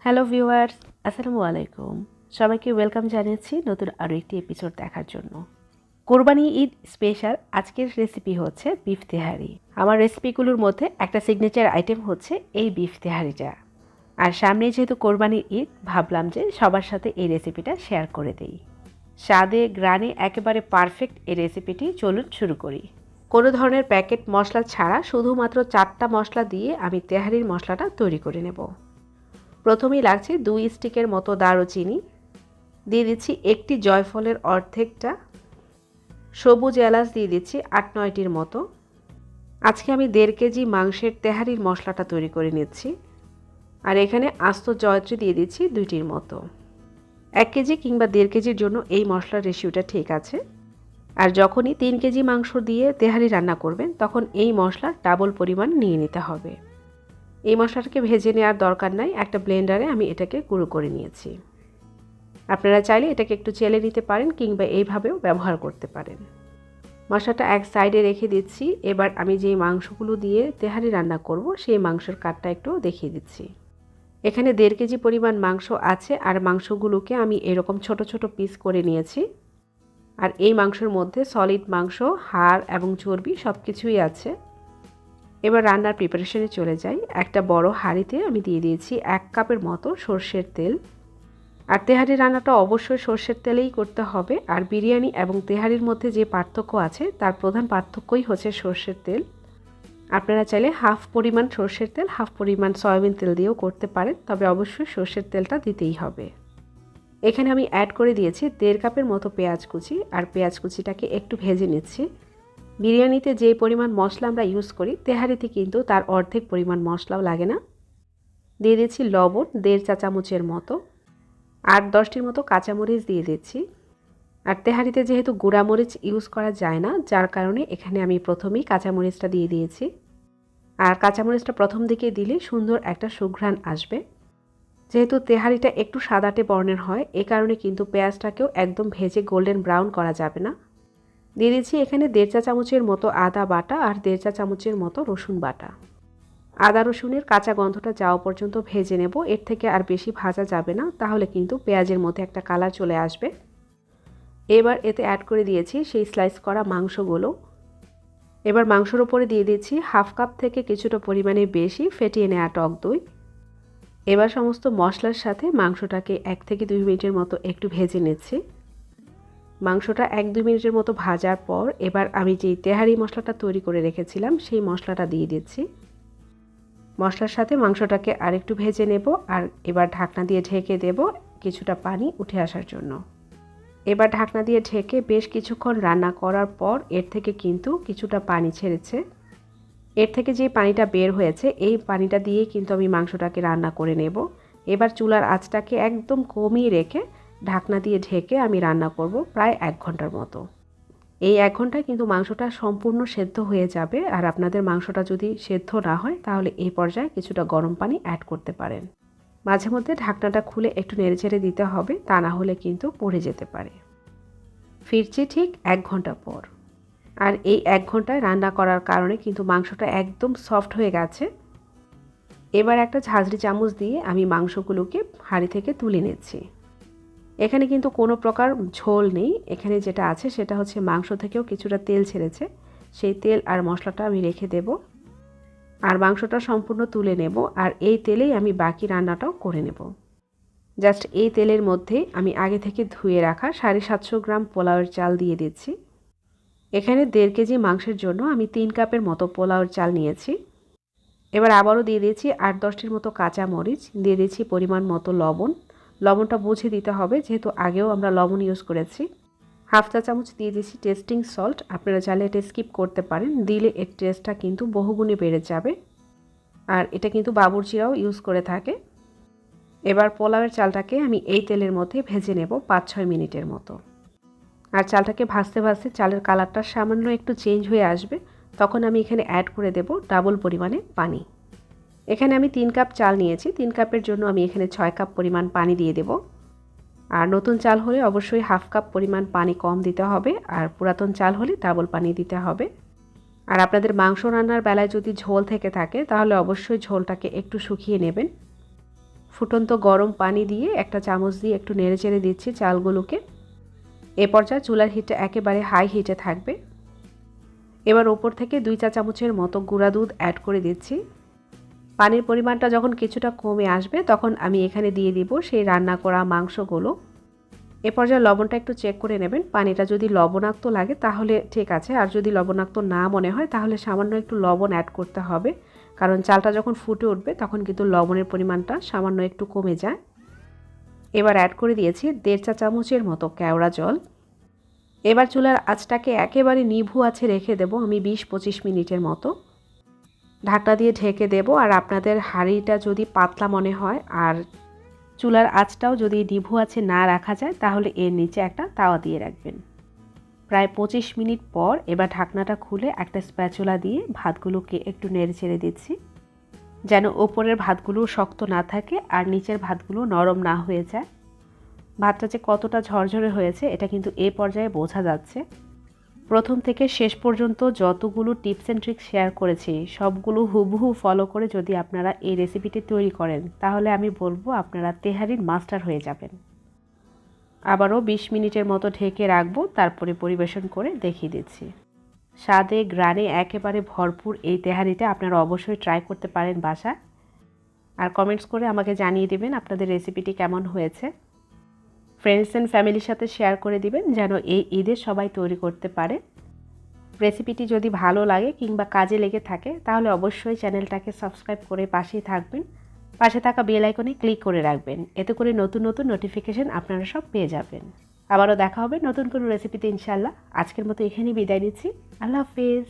Hello viewers, আসসালামু আলাইকুম। সবাইকে ওয়েলকাম জানিয়েছি নতুন আরও একটি এপিসোড দেখার জন্য। কোরবানি ঈদ স্পেশাল আজকের রেসিপি হচ্ছে বিফ তেহারি। আমার রেসিপিগুলোর মধ্যে একটা সিগনেচার আইটেম হচ্ছে এই বিফ তেহারিটা। আর সামনে যেহেতু কোরবানির ঈদ, ভাবলাম যে সবার সাথে এই রেসিপিটা শেয়ার করে দেই। স্বাদে গ্রানে একেবারে পারফেক্ট এই রেসিপিটি, চলুন শুরু করি। কোনো ধরনের প্যাকেট মশলা ছাড়া শুধুমাত্র 4টা মশলা দিয়ে আমি তেহারির মশলাটা তৈরি করে নেব। প্রথমেই লাগছে 2 স্টিকের মতো দারুচিনি, দিয়ে দিচ্ছি একটি জয়ফলের অর্ধেকটা, সবুজ এলাচ দিয়ে দিচ্ছি 8-9টির মতো। আজকে আমি 1.5 কেজি মাংসের তেহারির মশলাটা তৈরি করে নিচ্ছি। আর এখানে আস্ত জয়ত্রী দিয়ে দিচ্ছি 2টির মতো। 1 কেজি কিংবা 1.5 কেজির জন্য এই মশলার রেশিওটা ঠিক আছে। আর যখনই 3 কেজি মাংস দিয়ে তেহারি রান্না করবেন তখন এই মশলার ডাবল পরিমাণ নিয়ে নিতে হবে। এই মশলাটাকে ভেজে নেওয়ার দরকার নাই, একটা ব্লেন্ডারে আমি এটাকে গুঁড়ো করে নিয়েছি। আপনারা চাইলে এটাকে একটু চেলে নিতে পারেন কিংবা এইভাবেও ব্যবহার করতে পারেন। মশলাটা এক সাইডে রেখে দিচ্ছি। এবার আমি যে মাংসগুলো দিয়ে তেহারি রান্না করব সেই মাংসের কাটটা একটু দেখিয়ে দিচ্ছি। এখানে 1.5 কেজি পরিমাণ মাংস আছে আর মাংসগুলোকে আমি এরকম ছোট ছোট পিস করে নিয়েছি। আর এই মাংসের মধ্যে সলিড মাংস, হাড় এবং চর্বি সব কিছুই আছে। এবার রান্নার প্রিপারেশনে চলে যাই। একটা বড় হাঁড়িতে আমি দিয়ে দিয়েছি 1 কাপের মতো সর্ষের তেল। আর তেহারি রান্নাটা অবশ্যই সর্ষের তেলেই করতে হবে। আর বিরিয়ানি এবং তেহারির মধ্যে যে পার্থক্য আছে তার প্রধান পার্থক্যই হচ্ছে সর্ষের তেল। আপনারা চাইলে হাফ পরিমাণ সর্ষের তেল, হাফ পরিমাণ সয়াবিন তেল দিয়েও করতে পারেন, তবে অবশ্যই সর্ষের তেলটা দিতেই হবে। এখানে আমি অ্যাড করে দিয়েছি 1.5 কাপের মতো পেঁয়াজ কুচি। আর পেঁয়াজ কুচিটাকে একটু ভেজে নিচ্ছি। বিরিয়ানিতে যে পরিমাণ মশলা আমরা ইউজ করি, তেহারিতে কিন্তু তার অর্ধেক পরিমাণ মশলাও লাগে না। দিয়ে দিচ্ছি লবণ 1.5 চা চামচের মতো। 8-10টির মতো কাঁচামরিচ দিয়ে দিচ্ছি। আর তেহারিতে যেহেতু গুঁড়ামরিচ ইউজ করা যায় না, যার কারণে এখানে আমি প্রথমেই কাঁচামরিচটা দিয়ে দিয়েছি। আর কাঁচামরিচটা প্রথম দিকে দিলে সুন্দর একটা সুঘ্রাণ আসবে। যেহেতু তেহারিটা একটু সাদাটে বর্ণের হয়, এ কারণে কিন্তু পেঁয়াজটাকেও একদম ভেজে গোল্ডেন ব্রাউন করা যাবে না। দিয়ে দিচ্ছি এখানে 1.5 চা চামচের মতো আদা বাটা আর 1.5 চা চামচের মতো রসুন বাটা। আদা রসুনের কাঁচা গন্ধটা যাওয়া পর্যন্ত ভেজে নেব। এর থেকে আর বেশি ভাজা যাবে না, তাহলে কিন্তু পেঁয়াজের মধ্যে একটা কালার চলে আসবে। এবার এতে অ্যাড করে দিয়েছি সেই স্লাইস করা মাংসগুলো। এবার মাংসের উপরে দিয়ে দিচ্ছি হাফ কাপ থেকে কিছুটা পরিমাণে বেশি ফেটিয়ে নেওয়া টক দই। এবার সমস্ত মশলার সাথে মাংসটাকে 1 থেকে 2 মিনিটের মতো একটু ভেজে নিচ্ছি। মাংসটা 1-2 মিনিটের মতো ভাজার পর এবার আমি যেই তেহারি মশলাটা তৈরি করে রেখেছিলাম সেই মশলাটা দিয়ে দিচ্ছি। মশলার সাথে মাংসটাকে আরেকটু ভেজে নেব। আর এবার ঢাকনা দিয়ে ঢেকে দেব কিছুটা পানি উঠে আসার জন্য। এবার ঢাকনা দিয়ে ঢেকে বেশ কিছুক্ষণ রান্না করার পর এর থেকে কিন্তু কিছুটা পানি ছেড়েছে। এর থেকে যে পানিটা বের হয়েছে এই পানিটা দিয়ে কিন্তু আমি মাংসটাকে রান্না করে নেব। এবার চুলার আঁচটাকে একদম কমিয়ে রেখে ঢাকনা দিয়ে ঢেকে আমি রান্না করব প্রায় 1 ঘন্টার মতো। এই 1 ঘন্টায় কিন্তু মাংসটা সম্পূর্ণ সেদ্ধ হয়ে যাবে। আর আপনাদের মাংসটা যদি সেদ্ধ না হয় তাহলে এই পর্যায়ে কিছুটা গরম পানি অ্যাড করতে পারেন। মাঝে মধ্যে ঢাকনাটা খুলে একটু নেড়েচেড়ে দিতে হবে, তা না হলে কিন্তু পড়ে যেতে পারে। ফিরছি ঠিক 1 ঘন্টা পর। আর এই 1 ঘন্টায় রান্না করার কারণে কিন্তু মাংসটা একদম সফট হয়ে গেছে। এবার একটা ঝাঁঝরি চামচ দিয়ে আমি মাংসগুলোকে হাঁড়ি থেকে তুলে নিচ্ছি। এখানে কিন্তু কোনো প্রকার ঝোল নেই। এখানে যেটা আছে সেটা হচ্ছে মাংস থেকেও কিছুটা তেল ছেড়েছে। সেই তেল আর মশলাটা আমি রেখে দেব। আর মাংসটা সম্পূর্ণ তুলে নেব। আর এই তেলেই আমি বাকি রান্নাটাও করে নেব। জাস্ট এই তেলের মধ্যে আমি আগে থেকে ধুয়ে রাখা 750 গ্রাম পোলাওয়ের চাল দিয়ে দিচ্ছি। এখানে 1.5 কেজি মাংসের জন্য আমি 3 কাপের মতো পোলাওয়ের চাল নিয়েছি। এবার আবারও দিয়ে দিয়েছি 8-10টির মতো কাঁচা মরিচ, দিয়ে দিচ্ছি পরিমাণ মতো লবণ। লবণটা বুঝে দিতে হবে, যেহেতু আগেও আমরা লবণ ইউজ করেছি। হাফ চা চামচ দিয়ে দিচ্ছি টেস্টিং সল্ট। আপনারা চাইলে এটা স্কিপ করতে পারেন, দিলে এর টেস্টটা কিন্তু বহুগুণে বেড়ে যাবে। আর এটা কিন্তু বাবুর্চিরাও ইউজ করে থাকে। এবার পোলাওয়ের চালটাকে আমি এই তেলের মধ্যে ভেজে নেব 5-6 মিনিটের মতো। আর চালটাকে ভাজতে ভাজতে চালের কালারটা সামান্য একটু চেঞ্জ হয়ে আসবে, তখন আমি এখানে অ্যাড করে দেব ডাবল পরিমাণে পানি। এখানে আমি 3 কাপ চাল নিয়েছি, 3 কাপের জন্য আমি এখানে 6 কাপ পরিমাণ পানি দিয়ে দেব। আর নতুন চাল হলে অবশ্যই হাফ কাপ পরিমাণ পানি কম দিতে হবে, আর পুরাতন চাল হলে ডাবল পানি দিতে হবে। আর আপনাদের মাংস রান্নার বেলায় যদি ঝোল থেকে থাকে তাহলে অবশ্যই ঝোলটাকে একটু শুকিয়ে নেবেন। ফুটন্ত গরম পানি দিয়ে একটা চামচ দিয়ে একটু নেড়েচেড়ে দিচ্ছি চালগুলোকে। এ পর্যায়ে চুলার হিটটা একেবারে হাই হিটে থাকবে। এবার ওপর থেকে 2 চা চামচের মতো গুঁড়া দুধ অ্যাড করে দিচ্ছি। পানির পরিমাণটা যখন কিছুটা কমে আসবে তখন আমি এখানে দিয়ে দিব সেই রান্না করা মাংসগুলো। এ পর্যায়ে লবণটা একটু চেক করে নেবেন। পানিটা যদি লবণাক্ত লাগে তাহলে ঠিক আছে, আর যদি লবণাক্ত না মনে হয় তাহলে সামান্য একটু লবণ অ্যাড করতে হবে, কারণ চালটা যখন ফুটে উঠবে তখন কিন্তু লবণের পরিমাণটা সামান্য একটু কমে যায়। এবার অ্যাড করে দিয়েছি 1.5 চা চামচের মতো কেওড়া জল। এবার চুলার আঁচটাকে একেবারে নিভু আঁচে রেখে দেব আমি 20-25 মিনিটের মতো। ঢাকনা দিয়ে ঢেকে দেব। আর আপনাদের হাঁড়িটা যদি পাতলা মনে হয় আর চুলার আঁচটাও যদি নিভু আঁচে না রাখা যায় তাহলে এর নিচে একটা তাওয়া দিয়ে রাখবেন। প্রায় 25 মিনিট পর এবার ঢাকনাটা খুলে একটা স্প্যাচুলা দিয়ে ভাতগুলোকে একটু নেড়ে চেড়ে দিচ্ছি, যেন ওপরের ভাতগুলো শক্ত না থাকে আর নিচের ভাতগুলো নরম না হয়ে যায়। ভাতটা যে কতটা ঝরঝরে হয়েছে এটা কিন্তু এই পর্যায়ে বোঝা যাচ্ছে। প্রথম থেকে শেষ পর্যন্ত যতগুলো টিপস অ্যান্ড ট্রিক্স শেয়ার করেছি সবগুলো হুবহু ফলো করে যদি আপনারা এই রেসিপিটি তৈরি করেন তাহলে আমি বলবো আপনারা তেহারির মাস্টার হয়ে যাবেন। আবারও 20 মিনিটের মতো ঢেকে রাখবো, তারপরে পরিবেশন করে দেখিয়ে দিচ্ছি। স্বাদে গ্রানে একেবারে ভরপুর এই তেহারিটা আপনারা অবশ্যই ট্রাই করতে পারেন বাসায়, আর কমেন্টস করে আমাকে জানিয়ে দেবেন আপনাদের রেসিপিটি কেমন হয়েছে। ফ্রেন্ডস অ্যান্ড ফ্যামিলির সাথে শেয়ার করে দিবেন যেন এই ঈদে সবাই তৈরি করতে পারে। রেসিপিটি যদি ভালো লাগে কিংবা কাজে লেগে থাকে তাহলে অবশ্যই চ্যানেলটাকে সাবস্ক্রাইব করে পাশেই থাকবেন। পাশে থাকা বেল আইকনে ক্লিক করে রাখবেন, এতে করে নতুন নতুন নোটিফিকেশন আপনারা সব পেয়ে যাবেন। আবারও দেখা হবে নতুন কোনো রেসিপিতে ইনশাআল্লাহ। আজকের মতো এখানেই বিদায় নিচ্ছি। আল্লাহ হাফেজ।